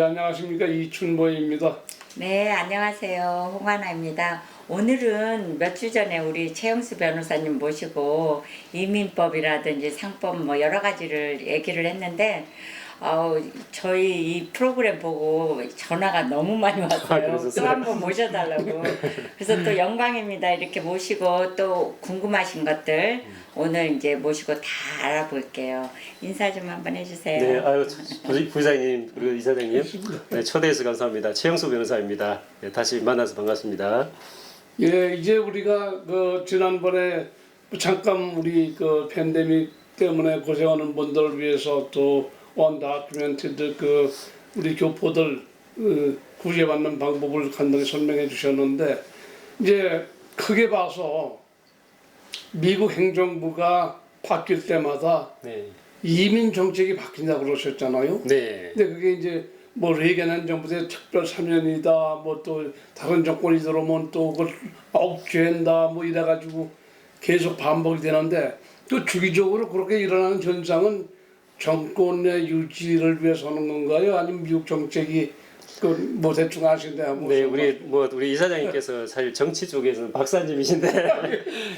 안녕하십니까. 이춘보입니다. 네, 안녕하세요. 홍하나입니다. 오늘은 몇 주 전에 우리 최영수 변호사님 모시고 이민법이라든지 상법 뭐 여러 가지를 얘기를 했는데 저희 이 프로그램 보고 전화가 너무 많이 왔어요. 또 한 번 모셔달라고. 그래서 또 영광입니다. 이렇게 모시고 또 궁금하신 것들 오늘 이제 모시고 다 알아볼게요. 인사 좀 한번 해주세요. 네, 아유 부장님 그리고 이사장님, 네, 초대해서 감사합니다. 최영수 변호사입니다. 네, 다시 만나서 반갑습니다. 예, 이제 우리가 지난번에 잠깐 우리 팬데믹 때문에 고생하는 분들을 위해서 또 언다큐멘티드 우리 교포들 구제받는 방법을 간단히 설명해 주셨는데, 이제 크게 봐서 미국 행정부가 바뀔 때마다 네, 이민 정책이 바뀐다고 그러셨잖아요. 네, 근데 그게 이제 뭐 레이건 행정부 때 특별 사면이다, 뭐 또 다른 정권이 들어오면 또 그걸 억제한다, 뭐 이래가지고 계속 반복이 되는데, 또 주기적으로 그렇게 일어나는 현상은 정권의 유지를 위해서 하는 건가요? 아니면 미국 정책이 뭐 대충 아신데 한번. 네, 우리 이사장님께서 사실 정치 쪽에서는 박사님이신데,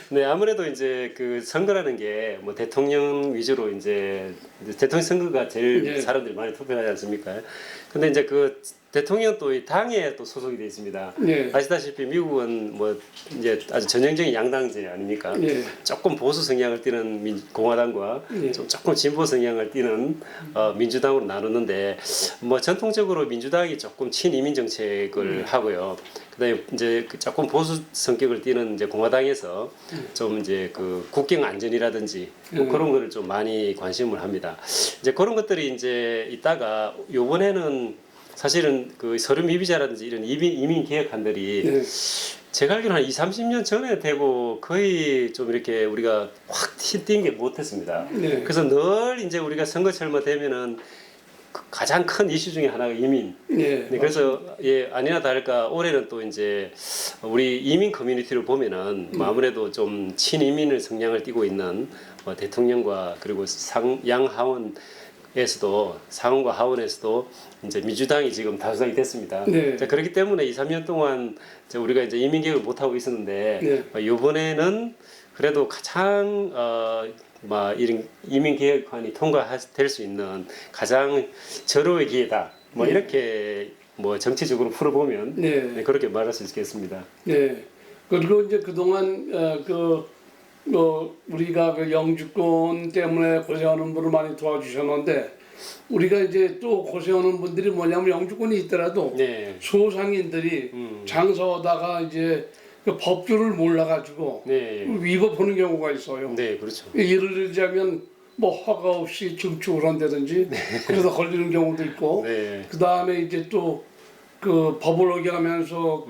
네, 아무래도 이제 그 선거라는 게 뭐 대통령 위주로 이제 대통령 선거가 제일 예. 사람들이 많이 투표하지 않습니까? 근데 이제 그 대통령 또 이 당에 또 소속이 되어 있습니다. 예. 아시다시피 미국은 뭐 이제 아주 전형적인 양당제 아닙니까? 예. 조금 보수 성향을 띠는 공화당과 예. 조금 진보 성향을 띠는 민주당으로 나누는데, 뭐 전통적으로 민주당이 조금 친이민 정책을 하고요. 그다음에 이제 조금 보수 성격을 띠는 이제 공화당에서 좀 이제 그 국경 안전이라든지 뭐 그런 거를 좀 많이 관심을 합니다. 이제 그런 것들이 이제 있다가 요번에는 사실은 그 서류 미비자라든지 이런 이민 개혁안들이 예. 제가 알기로는 한 20, 30년 전에 되고 거의 좀 이렇게 우리가 확 뛴 게 못했습니다. 네. 그래서 늘 이제 우리가 선거철만 되면은 가장 큰 이슈 중에 하나가 이민. 예. 네, 그래서 예, 아니나 다를까 올해는 또 이제 우리 이민 커뮤니티를 보면은 뭐 아무래도 좀 친이민을 성향을 띠고 있는 대통령과 그리고 양하원에서도 상원과 하원에서도 이제 민주당이 지금 다수당이 됐습니다. 네. 자, 그렇기 때문에 2, 3년 동안 이제 우리가 이제 이민 개혁을 못 하고 있었는데 이번에는 그래도 가장 이런 이민 개혁안이 통과될 수 있는 가장 절호의 기회다. 뭐 이렇게 뭐 정치적으로 풀어보면 네, 그렇게 말할 수 있겠습니다. 네. 그리고 이제 그동안 우리가 그 영주권 때문에 고생하는 분을 많이 도와주셨는데, 우리가 이제 또 고생하는 분들이 뭐냐면 영주권이 있더라도 네. 소상인들이 장사하다가 이제 그 법규를 몰라가지고 네. 위법하는 경우가 있어요. 네, 그렇죠. 예를 들자면 뭐 허가 없이 증축을 한다든지 그래서 걸리는 경우도 있고, 네. 그 다음에 이제 또 그 법을 어겨가면서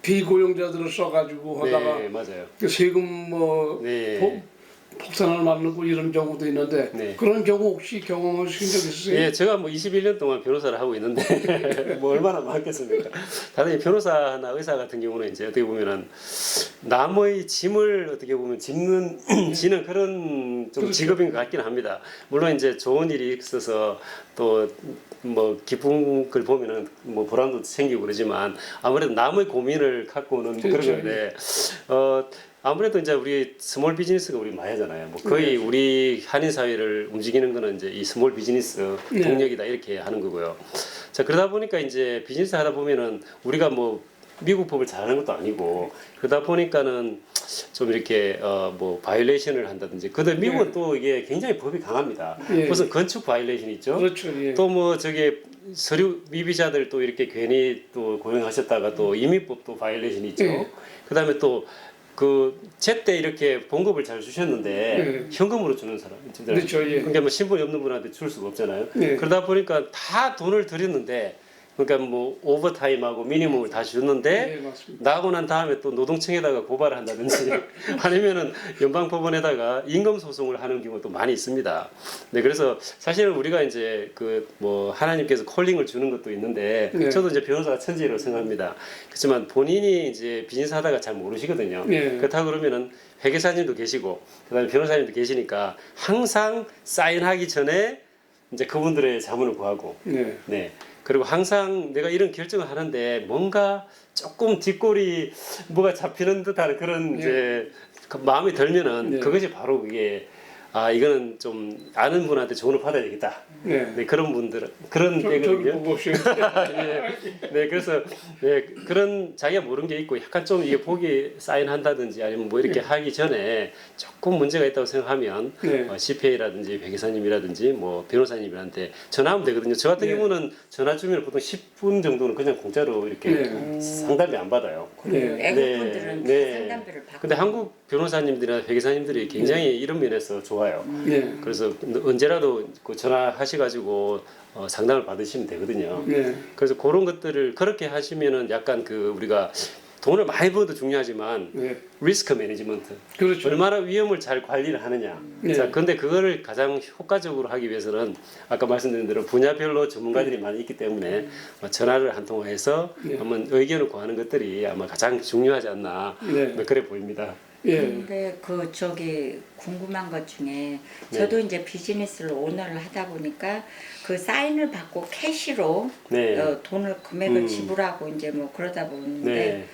비고용자들을 써가지고 하다가 네, 맞아요. 그 세금 네. 폭탄을 맞는 이런 경우도 있는데, 네. 그런 경우 혹시 경험하신 적 있으세요? 예, 제가 뭐 21년 동안 변호사를 하고 있는데 뭐 얼마나 많겠습니까? 다들 변호사나 의사 같은 경우는 이제 어떻게 보면은 남의 짐을 어떻게 보면 지는 그런 좀 그렇죠. 직업인 것 같기는 합니다. 물론 이제 좋은 일이 있어서 또 뭐 기쁜 걸 보면은 뭐 보람도 생기고 그러지만 아무래도 남의 고민을 갖고 오는 그런 그렇죠. 건데 아무래도 이제 우리 스몰 비즈니스가 우리 많이 하잖아요. 뭐 거의 우리 한인 사회를 움직이는 거는 이제 이 스몰 비즈니스 동력이다 이렇게 하는 거고요. 자, 그러다 보니까 이제 비즈니스 하다 보면은 우리가 뭐 미국 법을 잘하는 것도 아니고 그러다 보니까는 좀 이렇게 뭐 바이올레이션을 한다든지. 근데 미국은 또 이게 굉장히 법이 강합니다. 무슨 건축 바이올레이션 있죠. 그렇죠. 예. 또 뭐 저기 서류 미비자들 또 이렇게 괜히 또 고용하셨다가 또 이민법도 바이올레이션이 있죠. 그다음에 또 그 제때 이렇게 봉급을 잘 주셨는데 현금으로 주는 사람, 그렇죠. 예. 그러니까 뭐 신분이 없는 분한테 줄 수가 없잖아요. 네. 그러다 보니까 다 돈을 들였는데, 그러니까 뭐 오버타임하고 미니멈을 다 줬는데 네, 맞습니다. 나고 난 다음에 또 노동청에다가 고발을 한다든지 아니면은 연방법원에다가 임금 소송을 하는 경우도 많이 있습니다. 네, 그래서 사실은 우리가 이제 그 뭐 하나님께서 콜링을 주는 것도 있는데 저도 이제 변호사가 천지라고 생각합니다. 그렇지만 본인이 이제 비즈니스 하다가 잘 모르시거든요. 그렇다고 그러면은 회계사님도 계시고 그다음에 변호사님도 계시니까 항상 사인하기 전에 이제 그분들의 자문을 구하고 네. 그리고 항상 내가 이런 결정을 하는데 뭔가 조금 뒷골이 뭐가 잡히는 듯한 그런 이제 그 마음이 들면은 네. 그것이 바로 그게 아 이거는 좀 아는 분한테 조언을 받아야 되겠다. 네. 네, 그런 분들은 그런 저기 때거든요. 보고 오시요. 네, 그래서 네, 그런 자기가 모르는 게 있고 약간 좀 이게 보기 사인한다든지 아니면 뭐 이렇게 하기 전에 조금 문제가 있다고 생각하면 네. CPA라든지 회계사님이라든지 뭐 변호사님한테 전화하면 되거든요. 저 같은 네. 경우는 전화 주면 보통 10분 정도는 그냥 공짜로 이렇게 네. 상담이 안 받아요. 그리고 네. 애국분들은 네. 다 상담비를 받고. 근데 한국 변호사님들이나 회계사님들이 굉장히 이런 면에서 좋아요. 네. 그래서 언제라도 그 전화하셔가지고 상담을 받으시면 되거든요. 네. 그래서 그런 것들을 그렇게 하시면은 약간 그 우리가 돈을 많이 벌어도 중요하지만 네. 리스크 매니지먼트 그렇죠. 얼마나 위험을 잘 관리를 하느냐. 네. 자, 근데 그거를 가장 효과적으로 하기 위해서는 아까 말씀드린 대로 분야별로 전문가들이 많이 있기 때문에 전화를 한 통화해서 네. 한번 의견을 구하는 것들이 아마 가장 중요하지 않나 네. 그래 보입니다. 예. 근데 그 저기 궁금한 것 중에 저도 이제 비즈니스를 오너를 하다 보니까 그 사인을 받고 캐시로 네. 돈을 금액을 지불하고 이제 뭐 그러다 보는데 네.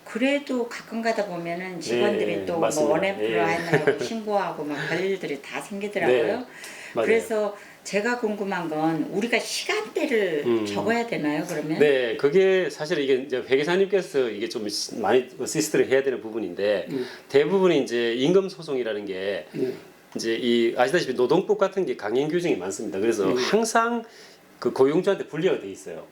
그래도 가끔 가다 보면은 직원들이 네, 또 뭐 맞습니다. 원앰프로 예. 하느라고 신고하고 막 별일들이 다 생기더라고요. 네, 맞아요. 그래서 제가 궁금한 건 우리가 시간대를 적어야 되나요, 그러면? 네, 그게 사실 이게 이제 회계사님께서 이게 좀 많이 어시스트를 해야 되는 부분인데 대부분이 이제 임금 소송이라는 게 네. 이제 이 아시다시피 노동법 같은 게 강행 규정이 많습니다. 그래서 항상 그 고용주한테 불리하게 돼 있어요.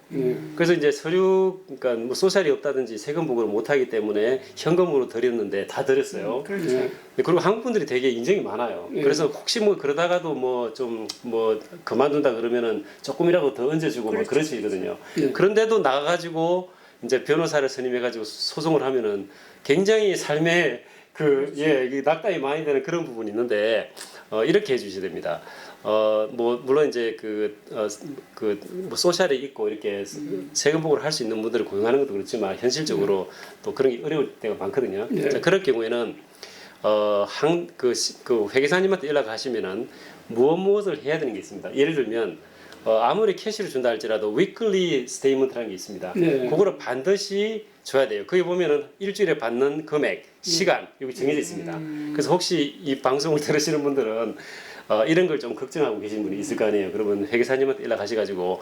그래서 이제 서류 그러니까 뭐 소셜이 없다든지 세금 보고를 못 하기 때문에 현금으로 드렸는데 다 드렸어요. 그렇죠. 네. 그리고 한국 분들이 되게 인정이 많아요. 예. 그래서 혹시 뭐 그러다가도 뭐 좀 뭐 그만둔다 그러면은 조금이라도 더 얹어주고 막 그러시거든요. 예. 그런데도 나가가지고 이제 변호사를 선임해가지고 소송을 하면은 굉장히 삶에 이 낙담이 많이 되는 그런 부분이 있는데 이렇게 해주셔야 됩니다. 뭐 물론 이제 뭐 소셜이 있고 이렇게 세금 보고를 할 수 있는 분들을 고용하는 것도 그렇지만 현실적으로 또 그런 게 어려울 때가 많거든요. 예. 자, 그럴 경우에는 그 회계사님한테 연락하시면은 무엇을 해야 되는 게 있습니다. 예를 들면 아무리 캐시를 준다 할지라도 위클리 스테이먼트라는 게 있습니다. 네. 그거를 반드시 줘야 돼요. 거기 보면은 일주일에 받는 금액, 시간 여기 정해져 있습니다. 그래서 혹시 이 방송을 들으시는 분들은 이런 걸 좀 걱정하고 계신 분이 있을 거 아니에요. 그러면 회계사님한테 연락하셔가지고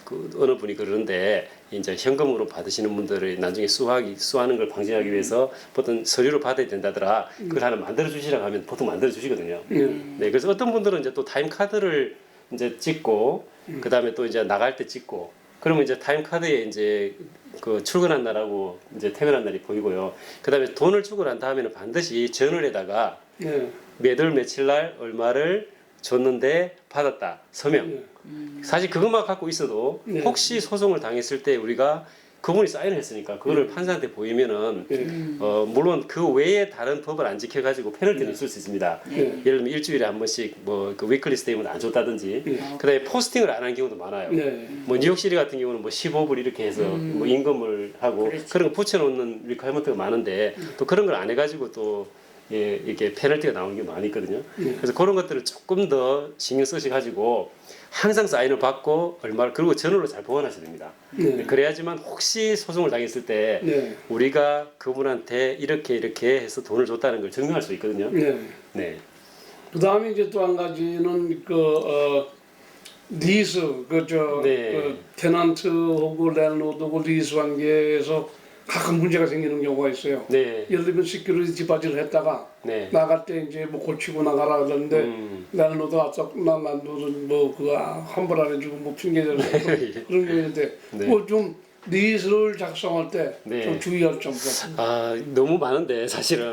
그 어느 분이 그러는데 이제 현금으로 받으시는 분들을 나중에 수하는 걸 방지하기 위해서 보통 서류로 받아야 된다더라. 그걸 하나 만들어 주시라고 하면 보통 만들어 주시거든요. 네, 그래서 어떤 분들은 이제 또 타임 카드를 이제 찍고 그 다음에 또 이제 나갈 때 찍고 그러면 이제 타임 카드에 이제 그 출근한 날하고 이제 퇴근한 날이 보이고요. 그 다음에 돈을 주고 난 다음에는 반드시 저널에다가 네. 몇월 며칠 날 얼마를 줬는데 받았다 서명. 사실 그것만 갖고 있어도 네. 혹시 소송을 당했을 때 우리가 그분이 사인을 했으니까 그거를 판사한테 보이면은 물론 그 외에 다른 법을 안 지켜가지고 페널티를 줄 수 있습니다. 예를 들면 일주일에 한 번씩 뭐 그 위클리 스테이먼트 안 줬다든지 그다음에 포스팅을 안 한 경우도 많아요. 네. 뭐 뉴욕시리 같은 경우는 뭐 15불 이렇게 해서 뭐 임금을 하고 그렇지. 그런 거 붙여놓는 리퀘어먼트가 많은데 또 그런 걸 안 해가지고 또 이렇게 페널티가 나오는 게 많이 있거든요. 그래서 그런 것들을 조금 더 신경 쓰셔가지고 항상 사인을 받고 얼마를 그리고 전월로 잘 보관하셔야 됩니다. 네. 그래야지만 혹시 소송을 당했을 때 네. 우리가 그분한테 이렇게 해서 돈을 줬다는 걸 증명할 수 있거든요. 네. 네. 그 다음에 이제 또 한 가지는 리스 네. 테넌트하고 랜로드하고 리스 관계에서 가끔 문제가 생기는 경우가 있어요. 네. 예를 들면 시큐리티 디파짓을 했다가 네. 나갈 때 이제 뭐 고치고 나가라 그러는데 랜로드가 난 뭐 그거 환불 안 해주고 뭐 핑계 대서 그런 게 있는데 네. 뭐 좀 리스를 작성할 때 좀 네. 주의할 점 같은. 너무 많은데 사실은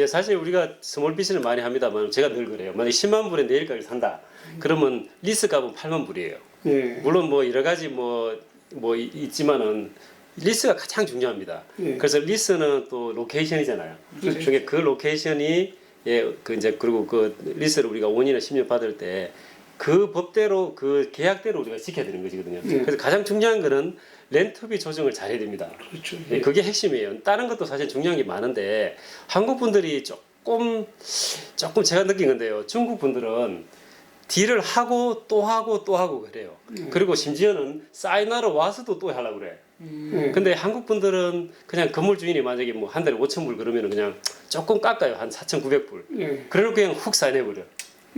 사실 우리가 스몰 비즈니스를 많이 합니다만 제가 늘 그래요. 만약 10만 불에 내일까지 산다. 그러면 리스 값은 8만 불이에요. 예. 물론 뭐 여러 가지 있지만은 리스가 가장 중요합니다. 예. 그래서 리스는 또 로케이션이잖아요. 그렇죠. 그게 그 로케이션이 그리고 그 리스를 우리가 5년이나 10년 받을 때 그 법대로 그 계약대로 우리가 지켜야 되는 것이거든요. 예. 그래서 가장 중요한 거는 렌트비 조정을 잘해야 됩니다. 그렇죠. 네, 그게 핵심이에요. 다른 것도 사실 중요한 게 많은데 한국 분들이 조금 제가 느낀 건데요. 중국 분들은 딜을 하고 또 하고 또 하고 그래요. 그리고 심지어는 사인하러 와서도 또 하려고 그래. 근데 한국 분들은 그냥 건물 주인이 만약에 뭐 한 달에 5,000불 그러면은 그냥 조금 깎아요. 한 4,900불. 예. 그래놓고 그냥 훅 사인해버려.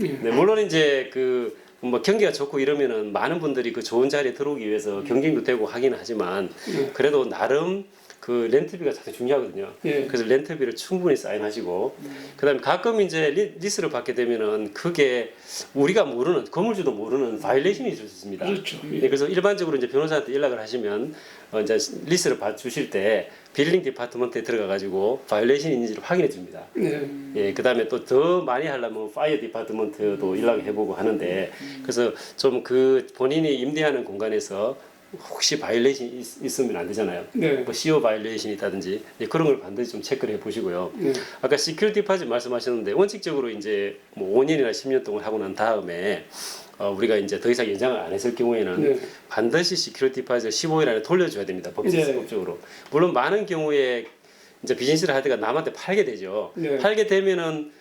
예. 네, 물론 이제 그 뭐 경기가 좋고 이러면은 많은 분들이 그 좋은 자리에 들어오기 위해서 경쟁도 되고 하긴 하지만 그래도 나름 그 렌트비가 상당히 중요하거든요. 예. 그래서 렌트비를 충분히 사인하시고 그다음에 가끔 이제 리스를 받게 되면은 그게 우리가 모르는 건물주도 모르는 바이올레이션이 있을 수 있습니다. 그렇죠. 예. 네, 그래서 일반적으로 이제 변호사한테 연락을 하시면 이제 리스를 받주실 때 빌링 디파트먼트에 들어가 가지고 바이올레이션이 있는지를 확인해 줍니다. 예. 예, 그다음에 또 더 많이 하려면 파이어 디파트먼트도 연락을 해보고 하는데 그래서 좀 그 본인이 임대하는 공간에서 혹시 바이올레이션이 있으면 안 되잖아요. 네. 뭐 CO 바이올레이션이 있다든지 예, 그런 걸 반드시 좀 체크를 해보시고요. 네. 아까 시큐리티 디파짓 말씀하셨는데 원칙적으로 이제 뭐 5년이나 10년 동안 하고 난 다음에 우리가 이제 더 이상 연장을 안 했을 경우에는 네. 반드시 시큐리티 디파짓을 15일 안에 돌려줘야 됩니다. 네. 법적으로. 물론 많은 경우에 이제 비즈니스를 할 때가 남한테 팔게 되죠. 네. 팔게 되면은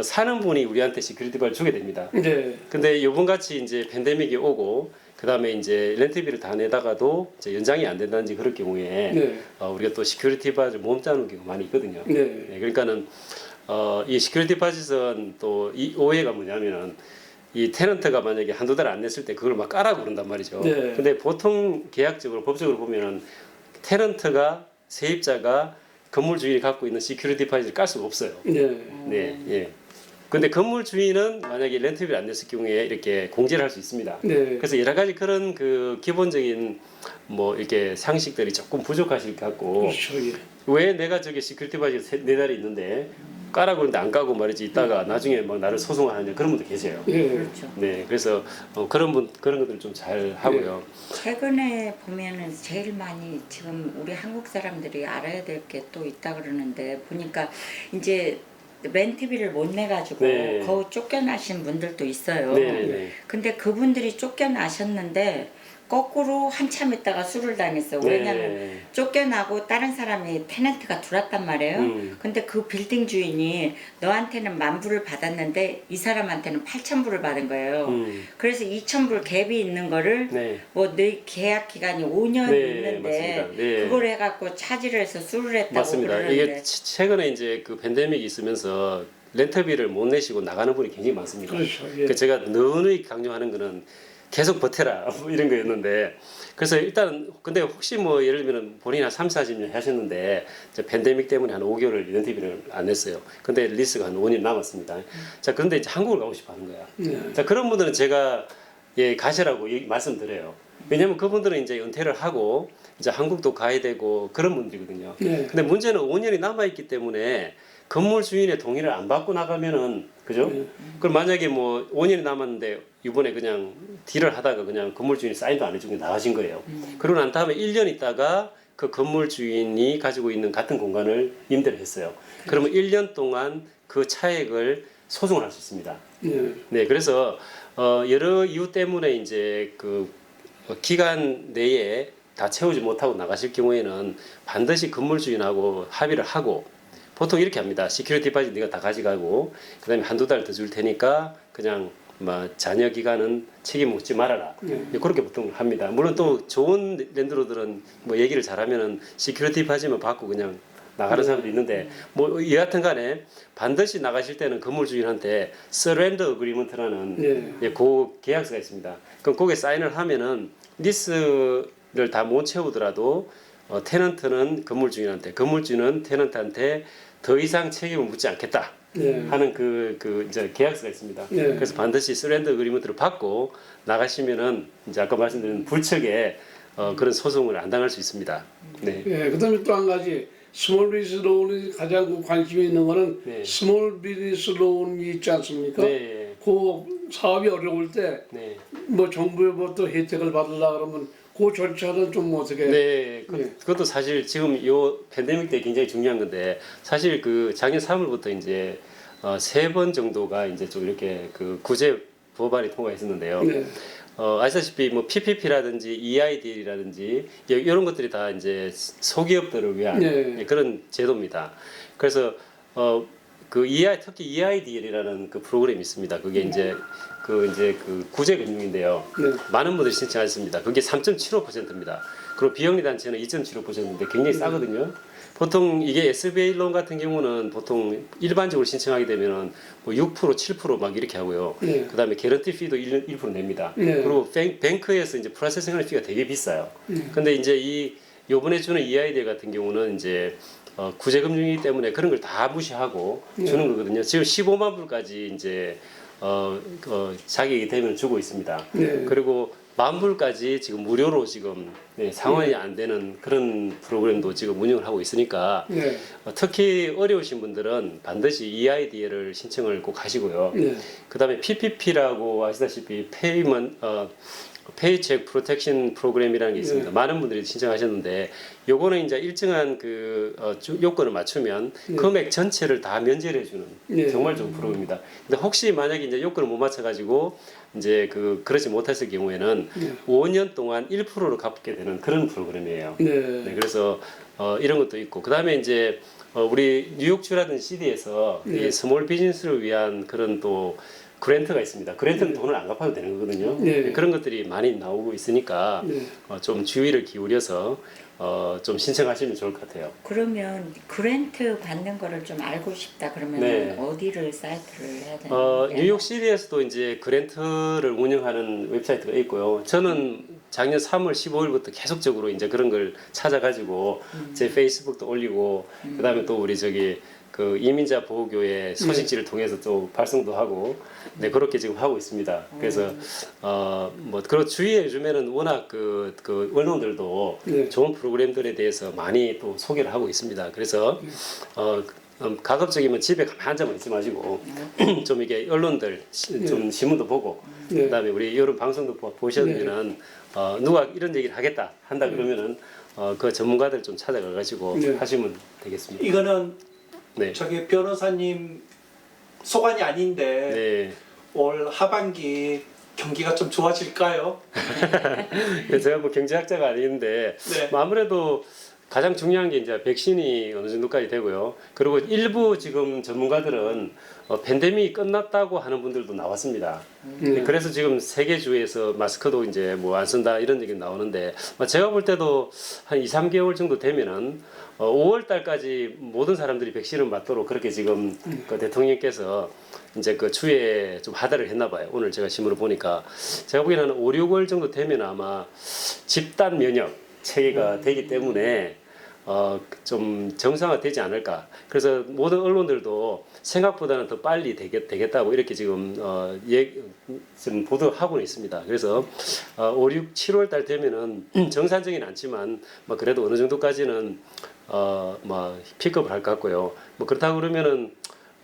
사는 분이 우리한테 시큐리티 디파짓을 주게 됩니다. 네. 근데 요번 같이 이제 팬데믹이 오고 그다음에 이제 렌트비를 다 내다가도 이제 연장이 안 된다든지 그럴 경우에 네. 우리가 또 시큐리티 바짓을 몸짜는 경우가 많이 있거든요. 네. 네, 그러니까는 이 시큐리티 바짓은 또 이 오해가 뭐냐면은 이 테넌트가 만약에 한두 달 안 냈을 때 그걸 막 까라고 그런단 말이죠. 네. 근데 보통 계약적으로 법적으로 보면은 테넌트가 세입자가 건물 주인이 갖고 있는 시큐리티 바짓을 깔 수가 없어요. 네. 네, 예. 근데 건물 주인은 만약에 렌트비를 안 냈을 경우에 이렇게 공제를 할 수 있습니다. 네. 그래서 여러 가지 그런 그 기본적인 뭐 이렇게 상식들이 조금 부족하실 것 같고 그렇죠. 예. 왜 내가 저기 시큐리티 바지 네 달이 있는데 까라고 그러는데 안 까고 말이지 있다가 나중에 막 나를 소송하느냐 그런 분도 계세요. 예. 그렇죠. 네, 그래서 그런 것들 좀 잘 하고요. 최근에 보면은 제일 많이 지금 우리 한국 사람들이 알아야 될 게 또 있다 그러는데 보니까 이제 렌트비를 못 내가지고 네. 거의 쫓겨나신 분들도 있어요. 네, 네, 네. 근데 그분들이 쫓겨나셨는데 거꾸로 한참 있다가 수를 당했어요. 왜냐면 네. 쫓겨나고 다른 사람이 테넌트가 들어왔단 말이에요. 근데 그 빌딩 주인이 너한테는 10,000불을 받았는데 이 사람한테는 8,000불을 받은 거예요. 그래서 2,000불 갭이 있는 거를 네. 뭐 내 계약 기간이 5년 네, 있는데 맞습니다. 네. 그걸 해갖고 차지를 해서 수를 했다고 맞습니다. 그러는데 이게 최근에 이제 그 팬데믹이 있으면서 렌트비를 못 내시고 나가는 분이 굉장히 많습니다. 그렇죠. 예. 그 제가 늘 강조하는 거는 계속 버텨라 뭐 이런 거였는데 그래서 일단 근데 혹시 뭐 예를 들면 본인이 한 30-40년 하셨는데 이제 팬데믹 때문에 한 5개월을 렌트비를 안 냈어요. 근데 리스가 한 5년 남았습니다. 자 그런데 이제 한국을 가고 싶어 하는 거야. 네. 자 그런 분들은 제가 예 가시라고 말씀드려요. 왜냐면 그분들은 이제 은퇴를 하고 이제 한국도 가야 되고 그런 분들이거든요. 네. 근데 문제는 5년이 남아 있기 때문에 건물 주인의 동의를 안 받고 나가면은 그죠? 네. 그럼 만약에 뭐 5년이 남았는데 이번에 그냥 딜을 하다가 그냥 건물 주인이 사인도 안 해주고 나가신 거예요. 그러고 난 다음에 1년 있다가 그 건물 주인이 가지고 있는 같은 공간을 임대를 했어요. 그러면 1년 동안 그 차액을 소송을 할 수 있습니다. 네. 네, 그래서 여러 이유 때문에 이제 그 기간 내에 다 채우지 못하고 나가실 경우에는 반드시 건물 주인하고 합의를 하고 보통 이렇게 합니다. 시큐리티 디파짓 네가 다 가져가고 그다음에 한두 달 더 줄 테니까 그냥 뭐 자녀 기간은 책임 묻지 말아라. 네. 그렇게 보통 합니다. 물론 또 좋은 랜드로들은 뭐 얘기를 잘하면은 시큐리티 디파짓만 받고 그냥 나가는 사람도 있는데 뭐 여하튼 간에 반드시 나가실 때는 건물 주인한테 서렌더 어그리먼트라는 네. 예, 그 계약서가 있습니다. 그럼 거기에 사인을 하면은 리스를 다 못 채우더라도 테넌트는 건물 주인한테, 건물 주인은 테넌트한테 더 이상 책임을 묻지 않겠다 네. 하는 그 이제 계약서가 있습니다. 네. 그래서 반드시 서렌더 어그리먼트를 받고 나가시면은 이제 아까 말씀드린 불측에 그런 소송을 안 당할 수 있습니다. 네. 예, 그다음에 또 한 가지 스몰 비즈니스 론이 가장 관심이 있는 거는 네. 스몰 비즈니스 론이 있지 않습니까? 네. 그 사업이 어려울 때 뭐 네. 정부에부터 혜택을 받으려 그러면 그 절차는 좀 어떻게? 네, 네. 그것도 사실 지금 요 팬데믹 때 굉장히 중요한 건데 사실 그 작년 3월부터 이제 3번 정도가 이제 좀 이렇게 그 구제 법안이 통과했었는데요. 네. 아시다시피 뭐 PPP라든지 EIDL이라든지 이런 것들이 다 이제 소기업들을 위한 네. 그런 제도입니다. 그래서 그 특히 EIDL이라는 그 프로그램이 있습니다. 그게 이제 그 구제 금융인데요. 네. 많은 분들이 신청하셨습니다. 그게 3.75%입니다. 그리고 비영리 단체는 2.75%인데 굉장히 싸거든요. 보통 이게 SBA 론 같은 경우는 보통 일반적으로 신청하게 되면은 뭐 6%, 7%막 이렇게 하고요. 네. 그다음에 개런티 피도 1% 냅니다. 네. 그리고 뱅크에서 이제 프로세싱하는 피가 되게 비싸요. 근데 이제 요번에 주는 EID 같은 경우는 이제 구제금융이기 때문에 그런 걸 다 무시하고 주는 거거든요. 지금 15만 불까지 이제 자격이 되면 주고 있습니다. 네. 그리고 만 불까지 지금 무료로 지금 상환이 안 되는 그런 프로그램도 지금 운영을 하고 있으니까 네. 특히 어려우신 분들은 반드시 EID를 신청을 꼭 하시고요. 네. 그다음에 PPP라고 아시다시피 페이책 프로텍션 프로그램이라는 게 있습니다. 많은 분들이 신청하셨는데 요거는 이제 일정한 요건을 맞추면 금액 전체를 다 면제를 해주는 정말 좋은 프로그램입니다. 근데 혹시 만약에 이제 요건을 못 맞춰가지고 이제 그러지 못했을 경우에는 5년 동안 1%로 갚게 되는 그런 프로그램이에요. 네, 그래서 이런 것도 있고 그다음에 이제 우리 뉴욕주라든지 CD에서 이 스몰 비즈니스를 위한 그런 또 그랜트가 있습니다. 그랜트는 돈을 안 갚아도 되는 거거든요. 네. 그런 것들이 많이 나오고 있으니까 좀 주의를 기울여서 좀 신청하시면 좋을 것 같아요. 그러면 그랜트 받는 거를 좀 알고 싶다 그러면 네. 어디를 사이트를 해야 되나요? 뉴욕 시리에서도 이제 그랜트를 운영하는 웹사이트가 있고요. 저는 작년 3월 15일부터 계속적으로 이제 그런 걸 찾아가지고 제 페이스북도 올리고 그다음에 또 우리 그 이민자 보호교회 소식지를 통해서 또 발송도 하고 네 그렇게 지금 하고 있습니다. 그래서 뭐 그런 주위에 요즘에는 워낙 그 언론들도 좋은 프로그램들에 대해서 많이 또 소개를 하고 있습니다. 그래서 가급적이면 집에 가만히 앉아만 있지 마시고 좀 이게 언론들 좀 신문도 보고 그다음에 우리 여러 방송도 보시면은 누가 이런 얘기를 한다 그러면은 그 전문가들 좀 찾아가 가지고 하시면 되겠습니다. 이거는 네. 저기 변호사님 소관이 아닌데 네. 올 하반기 경기가 좀 좋아질까요? 제가 뭐 경제학자가 아닌데 네. 뭐 아무래도 가장 중요한 게 이제 백신이 어느 정도까지 되고요. 그리고 일부 지금 전문가들은 팬데믹이 끝났다고 하는 분들도 나왔습니다. 그래서 지금 세계주에서 마스크도 이제 뭐 안 쓴다 이런 얘기 나오는데 제가 볼 때도 한 2, 3개월 정도 되면은 5월 달까지 모든 사람들이 백신을 맞도록 그렇게 지금 그 대통령께서 이제 그 추에 좀 하달을 했나 봐요. 오늘 제가 신문을 보니까 제가 보기에는 한 5, 6월 정도 되면 아마 집단 면역 체계가 되기 때문에 좀 정상화되지 않을까. 그래서 모든 언론들도 생각보다는 더 빨리 되겠다고 이렇게 지금 지금 보도하고는 있습니다. 그래서 5, 6, 7월 달 되면은 정상적이는 않지만 뭐 그래도 어느 정도까지는 뭐 픽업을 할 것 같고요. 뭐 그렇다 그러면은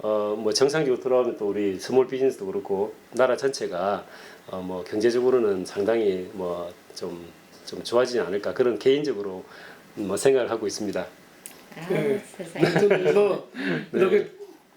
뭐 정상적으로 돌아오면 또 우리 스몰 비즈니스도 그렇고 나라 전체가 뭐 경제적으로는 상당히 뭐 좀 좋아지지 않을까 그런 개인적으로 뭐 생각을 하고 있습니다. 네. 세상에. 그래서 이렇게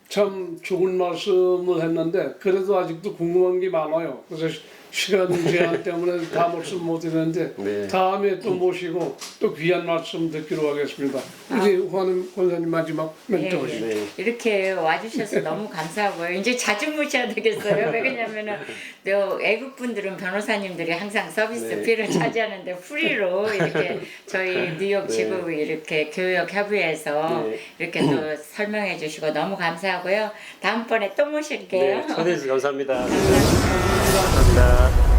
참 좋은 말씀을 했는데 그래도 아직도 궁금한 게 많아요. 그래서 시간 제한 때문에 다 말씀 못 드리는데 네. 다음에 또 모시고 또 귀한 말씀 듣기로 하겠습니다. 이제 후하는 권사님 마지막 멘트 네. 하시죠. 네. 이렇게 와주셔서 너무 감사하고요. 이제 자주 모셔야 되겠어요. 왜냐면은 외국 분들은 변호사님들이 항상 서비스 네. 피를 차지하는데 프리로 이렇게 저희 뉴욕 지구 이렇게 교역협의회에서 네. 이렇게 또 설명해 주시고 너무 감사하고요. 다음번에 또 모실게요. 네, 초대해 주셔서 감사합니다. 감사합니다. 감사합니다.